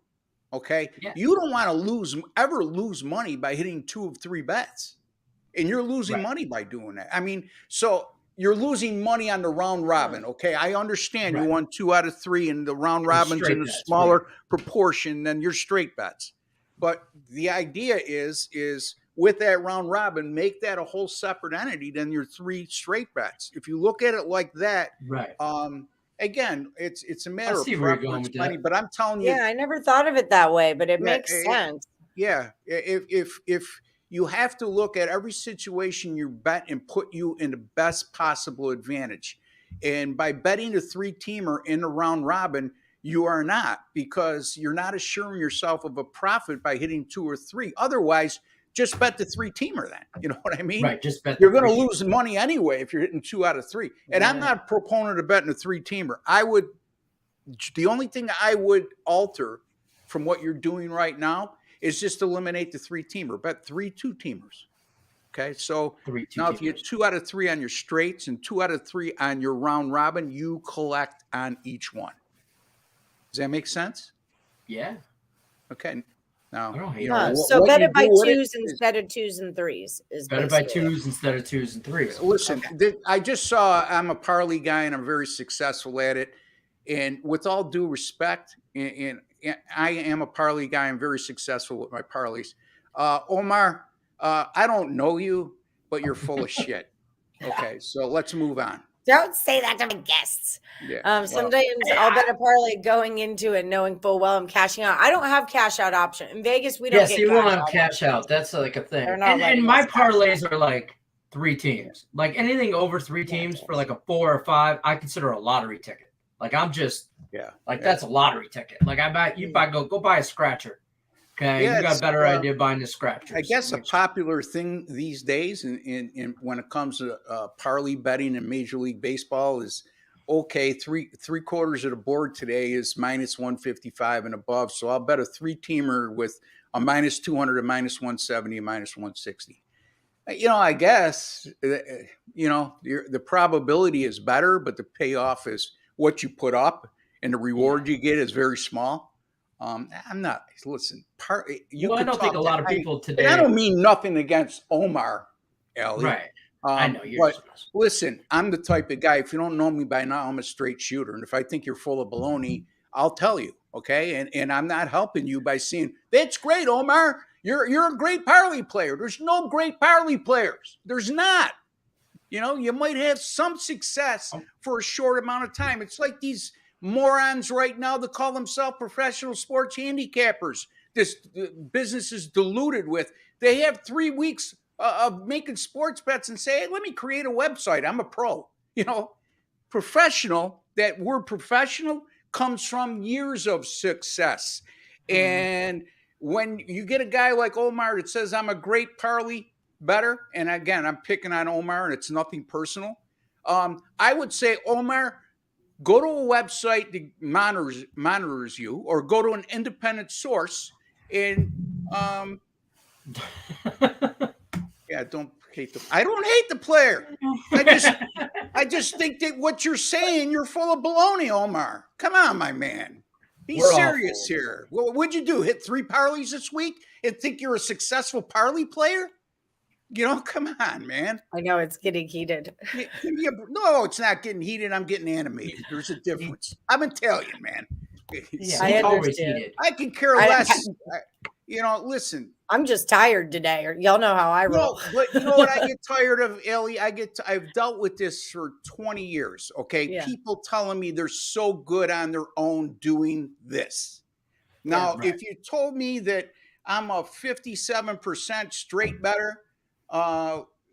Okay. Yeah. You don't want to ever lose money by hitting 2 of 3 bets. And you're losing money by doing that. I mean, so you're losing money on the round robin. Okay. I understand you won 2 out of 3 and the round robin's in a smaller proportion than your straight bets. But the idea is with that round robin, make that a whole separate entity than your 3 straight bets. If you look at it like that, again, it's a matter of preference, but I'm telling you. Yeah, I never thought of it that way, but it makes sense. Yeah. If you have to look at every situation you bet and put you in the best possible advantage. And by betting the 3-teamer in the round robin, you are not, because you're not assuring yourself of a profit by hitting 2 or 3. Otherwise, just bet the 3-teamer then. You know what I mean? Right. Just bet. You're going to lose money anyway if you're hitting 2 out of 3. And I'm not a proponent of betting a 3-teamer. The only thing I would alter from what you're doing right now is just eliminate the 3-teamer. Bet 3 2-teamers. Okay, so Two now if you're teamers. 2 out of 3 on your straights and 2 out of 3 on your round robin, you collect on each one. Does that make sense? Yeah. Okay. Now, I don't hate you know, that. So what bet you it by do with it twos is, instead of 2s and 3s is Better by basically it. 2s instead of 2s and 3s. listen, I just saw, I'm a parlay guy and I'm very successful at it. And with all due respect, and I am a parlay guy, I'm very successful with my parlays. Omar, I don't know you, but you're full of shit. Okay, so let's move on. Don't say that to my guests. Yeah. Well, Sometimes I'll bet a parlay going into it knowing full well I'm cashing out. I don't have cash out option. In Vegas, we don't Yes, get you cash won't have out. cash out. That's like a thing. They're not letting And my us cash parlays are like 3 teams. Like anything over 3 teams for like a 4 or 5, I consider a lottery ticket. Like I'm just that's a lottery ticket. Like you go buy a scratcher. Okay, Yeah, you got a better idea buying the scratchers. I guess a popular thing these days, in when it comes to parlay betting in Major League Baseball, is okay. Three quarters of the board today is minus 155 and above. So I'll bet a 3-teamer with a minus 200, a minus 170, a minus 160. You know, I guess you know the probability is better, but the payoff is what you put up, and the reward you get is very small. I'm not. Listen, I don't think a lot of people today. And I don't mean nothing against Omar, Ellie. Right. I know you're. But listen, I'm the type of guy. If you don't know me by now, I'm a straight shooter, and if I think you're full of baloney, I'll tell you. Okay, and I'm not helping you by saying that's great, Omar. You're a great parlay player. There's no great parlay players. There's not. You know, you might have some success for a short amount of time. It's like these morons right now that call themselves professional sports handicappers. This business is diluted with. They have 3 weeks of making sports bets and say, hey, let me create a website. I'm a pro. You know, professional, that word professional comes from years of success. And when you get a guy like Omar that says, I'm a great parlay better, and again, I'm picking on Omar and it's nothing personal. I would say, Omar, go to a website that monitors you, or go to an independent source and don't hate I don't hate the player. I just think that what you're saying, you're full of baloney, Omar. Come on, my man. Be serious here. Well, what'd you do? Hit 3 parlays this week and think you're a successful parlay player? You know, come on, man. I know it's getting heated. No, it's not getting heated. I'm getting animated. There's a difference. I'm Italian, man. Yeah, I understand. I can care less. You know, listen. I'm just tired today. Y'all know how I roll. No, but you know what I get tired of, Ellie? I've dealt with this for 20 years. Okay, people telling me they're so good on their own doing this. Now, if you told me that I'm a 57% straight better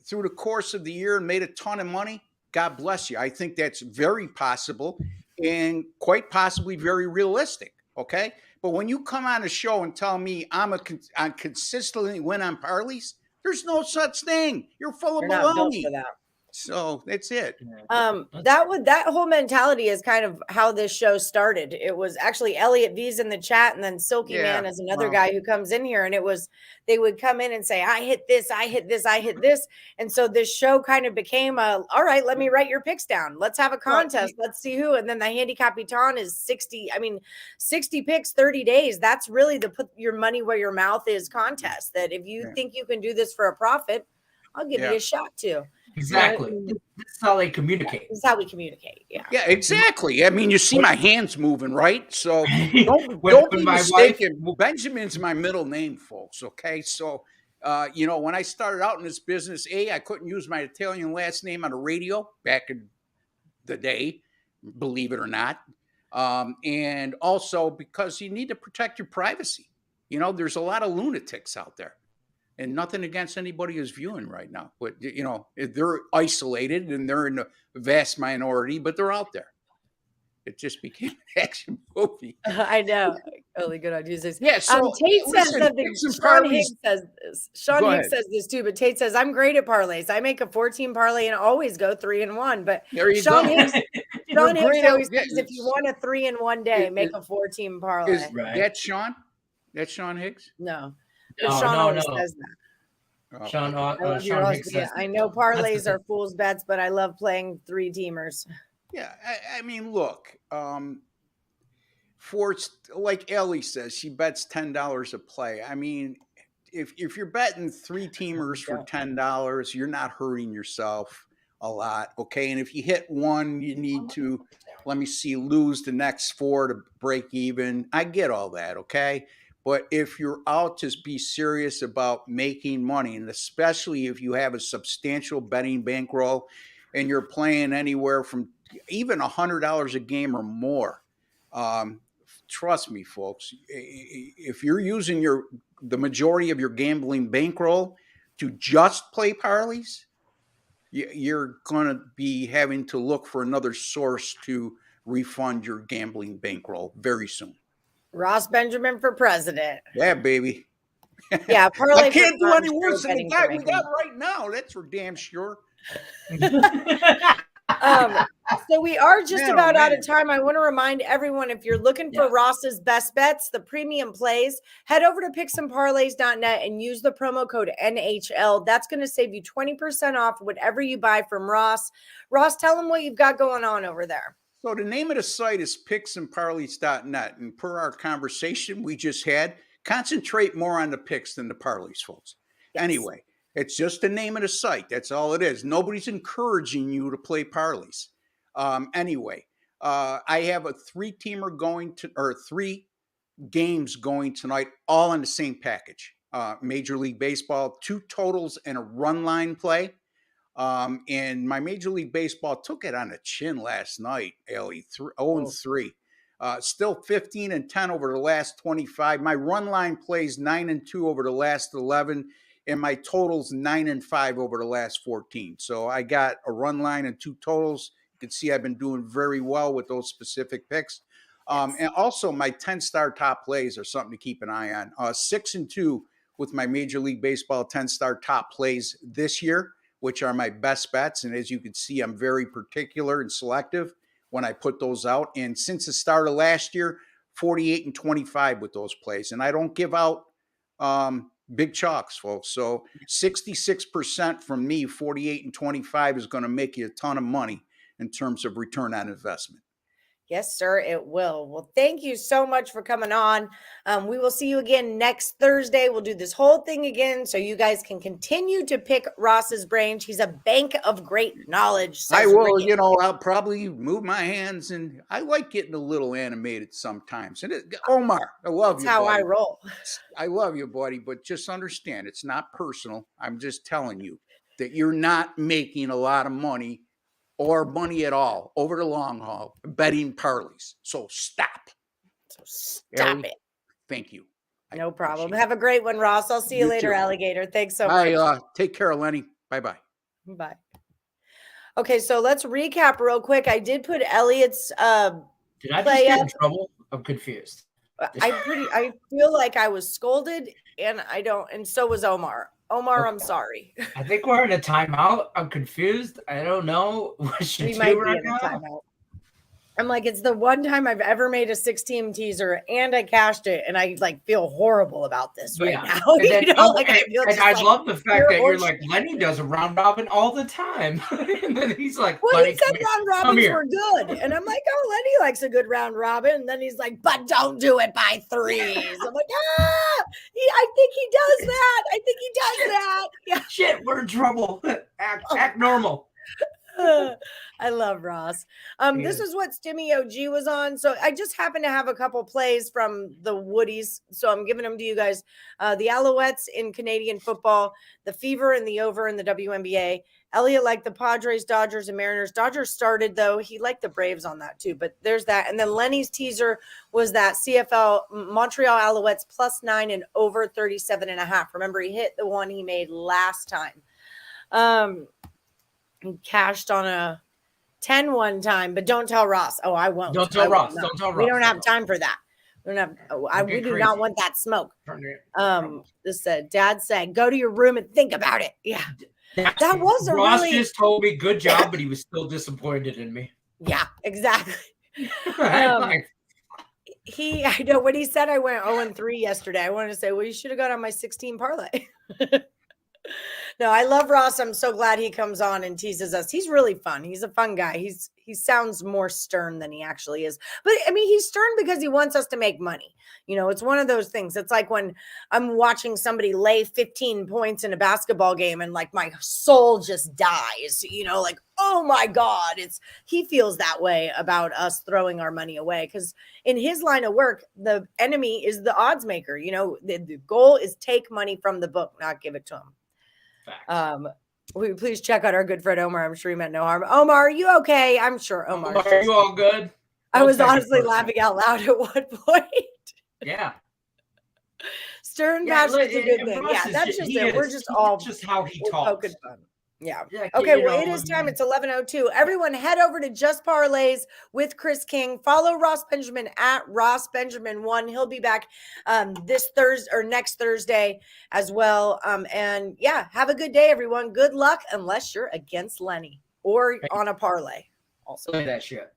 through the course of the year and made a ton of money, God bless you. I think that's very possible and quite possibly very realistic. Okay. But when you come on a show and tell me I consistently win on parlays, there's no such thing. You're full of baloney. So that's it. That whole mentality is kind of how this show started. It was actually Elliot V's in the chat, and then Silky Man is another guy who comes in here, and they would come in and say, I hit this, I hit this, I hit this. And so this show kind of became all right, let me write your picks down. Let's have a contest. Let's see who. And then the Handicapper is 60 picks, 30 days. That's really the put your money where your mouth is contest. That if you think you can do this for a profit, I'll give you a shot to. Exactly. This is how they communicate. This is how we communicate. Yeah. Yeah, exactly. I mean, you see my hands moving, right? So don't be mistaken. Benjamin's my middle name, folks. Okay. So, you know, when I started out in this business, I couldn't use my Italian last name on the radio back in the day, believe it or not. And also because you need to protect your privacy. You know, there's a lot of lunatics out there. And nothing against anybody who's viewing right now. But, you know, they're isolated and they're in the vast minority, but they're out there. It just became an action movie. I know. Only good on Tuesdays. Yeah, so Tate says something. Sean Higgs says this. Sean Higgs says this too, but Tate says, I'm great at parlays. I make a 14 parlay and always go 3-1. But there you Sean go. Higgs always says, if you want a 3-in-1 day, make a 14 parlay. That's Sean? That's Sean Higgs? No. No, Sean always says that. Sean, I love your Sean Higgs yeah, says, I know parlays are fool's bets, but I love playing 3-teamers. Yeah, I mean, look, for like Ellie says, she bets $10 a play. I mean, if you're betting 3-teamers for $10, you're not hurting yourself a lot, okay? And if you hit one, you need to, let me see, lose the next 4 to break even. I get all that, okay? But if you're out to be serious about making money, and especially if you have a substantial betting bankroll and you're playing anywhere from even $100 a game or more, trust me, folks, if you're using the majority of your gambling bankroll to just play parlays, you're going to be having to look for another source to refund your gambling bankroll very soon. Ross Benjamin for president. Yeah, baby. Yeah, parlay. I can't do any worse than the guy we got right now. That's for damn sure. So we are just about out of time. I want to remind everyone, if you're looking for Ross's best bets, the premium plays, head over to picksandparlays.net and use the promo code NHL. That's going to save you 20% off whatever you buy from Ross. Ross, tell them what you've got going on over there. So the name of the site is picksandparlays.net. And per our conversation we just had, concentrate more on the picks than the parlays, folks. Yes. Anyway, it's just the name of the site. That's all it is. Nobody's encouraging you to play parlays. Anyway, I have a 3-teamer going to, or 3 games going tonight, all in the same package. Major League Baseball, 2 totals and a run line play. And my Major League Baseball took it on the chin last night, Ellie, 0-3. Still 15-10 over the last 25. My run line plays 9-2 over the last 11. And my totals 9-5 over the last 14. So I got a run line and 2 totals. You can see I've been doing very well with those specific picks. And also my 10-star top plays are something to keep an eye on. 6-2 with my Major League Baseball 10-star top plays this year, which are my best bets. And as you can see, I'm very particular and selective when I put those out. And since the start of last year, 48-25 with those plays. And I don't give out big chalks, folks. So 66% from me, 48-25 is going to make you a ton of money in terms of return on investment. Yes, sir, it will. Well, thank you so much for coming on. We will see you again next Thursday. We'll do this whole thing again so you guys can continue to pick Ross's brain. He's a bank of great knowledge. I will, I'll probably move my hands, and I like getting a little animated sometimes. And Omar, I love you. That's how I roll. I love you, buddy, but just understand it's not personal. I'm just telling you that you're not making a lot of money or money at all over the long haul betting parlays. So stop. It. Thank you. No problem. Have a great one, Ross. I'll see you later, too. Alligator. Thanks so much. Take care, Lenny. Bye-bye. Bye. Okay, so let's recap real quick. I did put Elliot's Did I just get in trouble? I'm confused. I feel like I was scolded, and so was Omar. Omar, okay. I'm sorry. I think we're in a timeout. I'm confused. I don't know what should do right now. Timeout. I'm like, it's the one time I've ever made a 6-team teaser, and I cashed it, and I feel horrible about this right now. I love the fact that you're like, Lenny does a round robin all the time, and then he's like, well, he said round robins were good, and I'm like, oh, Lenny likes a good round robin, and then he's like, but don't do it by 3s. I'm like, I think he does that. Yeah. Shit, we're in trouble. Act normal. I love Ross. This is what Stimmy OG was on. So I just happen to have a couple plays from the Woodies. So I'm giving them to you guys. The Alouettes in Canadian football, the Fever and the over in the WNBA. Elliot liked the Padres, Dodgers, and Mariners. Dodgers started, though. He liked the Braves on that, too. But there's that. And then Lenny's teaser was that CFL Montreal Alouettes +9 and over 37.5. Remember, he hit the one he made last time. He cashed on a 10 one time, but don't tell Ross. Oh, I won't. Don't tell Ross. Don't tell Ross. We don't have time for that. We do not want that smoke. This said, Dad said, go to your room and think about it. Yeah. That was a Ross just told me good job, but he was still disappointed in me. Yeah, exactly. I know when he said I went 0-3 yesterday, I wanted to say, well, you should have got on my 16 parlay. No, I love Ross. I'm so glad he comes on and teases us. He's really fun. He's a fun guy. He sounds more stern than he actually is. But I mean, he's stern because he wants us to make money. You know, it's one of those things. It's like when I'm watching somebody lay 15 points in a basketball game and like my soul just dies, you know, like, oh my God, he feels that way about us throwing our money away. Because in his line of work, the enemy is the odds maker. You know, the goal is take money from the book, not give it to him. Facts. Will you please check out our good friend Omar? I'm sure he meant no harm. Omar, are you okay? I'm sure Omar. Are you all good? I was honestly laughing out loud at one point. Yeah. Stern passion is a good thing. Yeah, that's just it. We're just all just how he talks. Fun. Yeah. Like, Okay, well, it is time. It's 11:02. Everyone head over to Just Parlays with Chris King. Follow Ross Benjamin at Ross Benjamin1. He'll be back this Thursday or next Thursday as well. And yeah, have a good day, everyone. Good luck unless you're against Lenny or on a parlay. Also, play that shit.